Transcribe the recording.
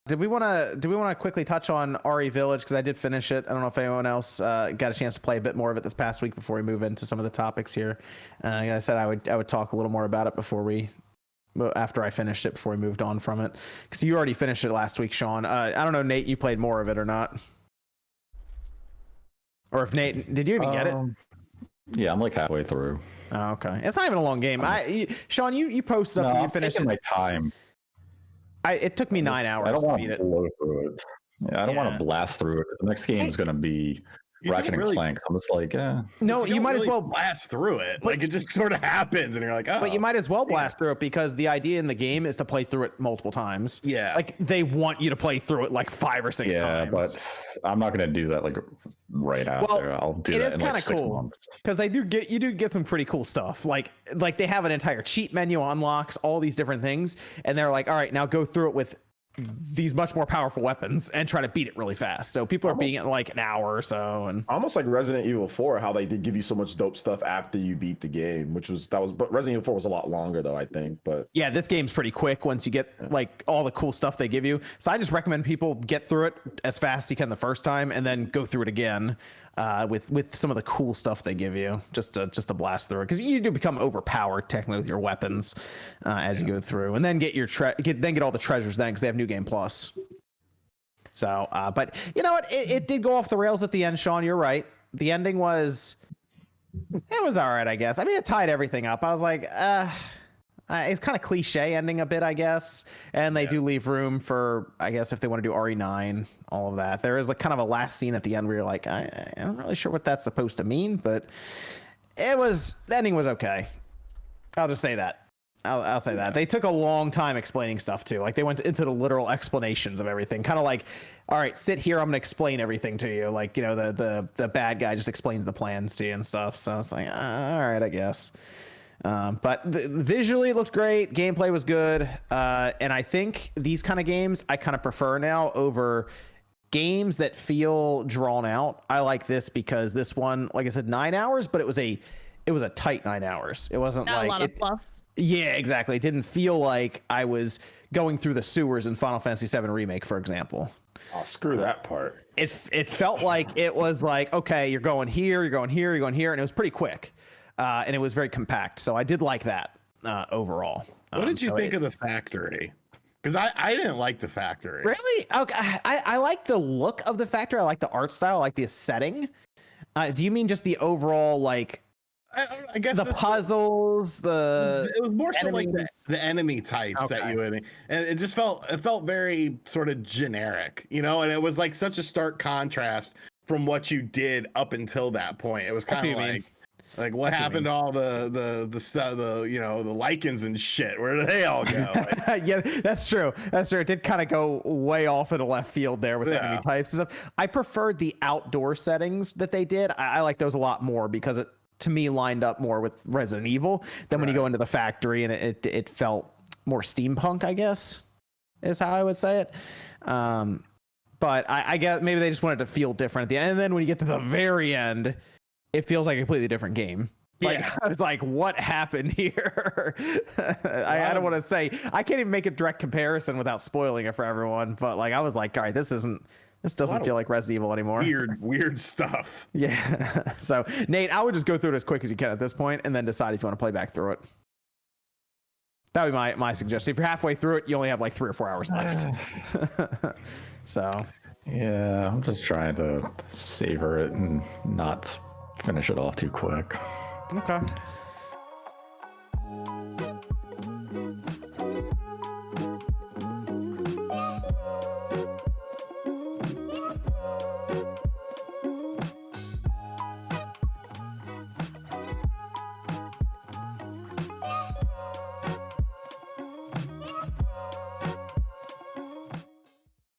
did we want to quickly touch on RE Village, because I did finish it. I don't know if anyone else got a chance to play a bit more of it this past week before we move into some of the topics here. Like I said, I would talk a little more about it after I finished it, before we moved on from it, because you already finished it last week, Sean. I don't know, Nate, you played more of it or not, or if Nate, did you even get it? Yeah, I'm like halfway through. Oh, okay. It's not even a long game. Sean, you posted up and you finished it. My time. It took me 9 hours. I don't want to to blow through it. Yeah, I don't want to blast through it. The next game is going to be Ratchet and Clank. I'm just like, No, you might as well blast through it. Like, it just sort of happens, and you're like, oh. But you might as well blast through it, because the idea in the game is to play through it multiple times. Yeah. Like, they want you to play through it like 5 or 6 times. Yeah, but I'm not going to do that like right after. I'll do that in like 6 months. Because you do get some pretty cool stuff. Like they have an entire cheat menu, unlocks all these different things, and they're like, all right, now go through it with these much more powerful weapons and try to beat it really fast. So people are beating it in like an hour or so, and almost like Resident Evil 4, how they did give you so much dope stuff after you beat the game, but Resident Evil 4 was a lot longer though, I think. But yeah, this game's pretty quick once you get like all the cool stuff they give you. So I just recommend people get through it as fast as you can the first time, and then go through it again with some of the cool stuff they give you, just to blast through it, because you do become overpowered technically with your weapons as you go through, and then get all the treasures then, because they have New Game Plus. So but you know what, it did go off the rails at the end, Sean. You're right. The ending was all right, I guess. I mean, it tied everything up. I was like, it's kind of cliche ending a bit, I guess, and they do leave room for, I guess, if they want to do RE9, all of that. There is like kind of a last scene at the end where you're like, I'm not really sure what that's supposed to mean, but the ending was okay. I'll just say that. I'll say that. They took a long time explaining stuff too. Like, they went into the literal explanations of everything, kind of like, all right, sit here, I'm gonna explain everything to you. Like, you know, the bad guy just explains the plans to you and stuff. So it's like, all right, I guess. But visually it looked great, gameplay was good, and I think these kind of games I kind of prefer now over games that feel drawn out. I like this because this one, like I said, 9 hours, but it was a tight 9 hours. It wasn't Not like a lot of fluff. Yeah, exactly. It didn't feel like I was going through the sewers in Final Fantasy VII Remake, for example. Oh, screw that part. It felt like it was like, okay, you're going here, you're going here, you're going here, and it was pretty quick. And it was very compact. So I did like that overall. What did you think of the factory? Because I didn't like the factory. Really? Okay. I like the look of the factory. I like the art style. I like the setting. Do you mean just the overall, like, I guess the puzzles, it was more so like the enemy types that you and it just felt very sort of generic, you know, and it was like such a stark contrast from what you did up until that point. It was kind of like what happened to all the stuff, you know, the lichens and shit? Where do they all go? Yeah, that's true. It did kind of go way off in the left field there with enemy types and stuff. I preferred the outdoor settings that they did. I like those a lot more because it, to me, lined up more with Resident Evil than when you go into the factory, and it felt more steampunk, I guess, is how I would say it. But I guess maybe they just wanted to feel different at the end. And then when you get to the very end, it feels like a completely different game. Like, I was like, what happened here? I don't want to say, I can't even make a direct comparison without spoiling it for everyone. But like, I was like, all right, this doesn't feel like Resident Evil anymore. Weird stuff. Yeah. So Nate, I would just go through it as quick as you can at this point, and then decide if you want to play back through it. That would be my suggestion. If you're halfway through it, you only have like 3 or 4 hours left. So. Yeah, I'm just trying to savor it and not finish it off too quick. Okay.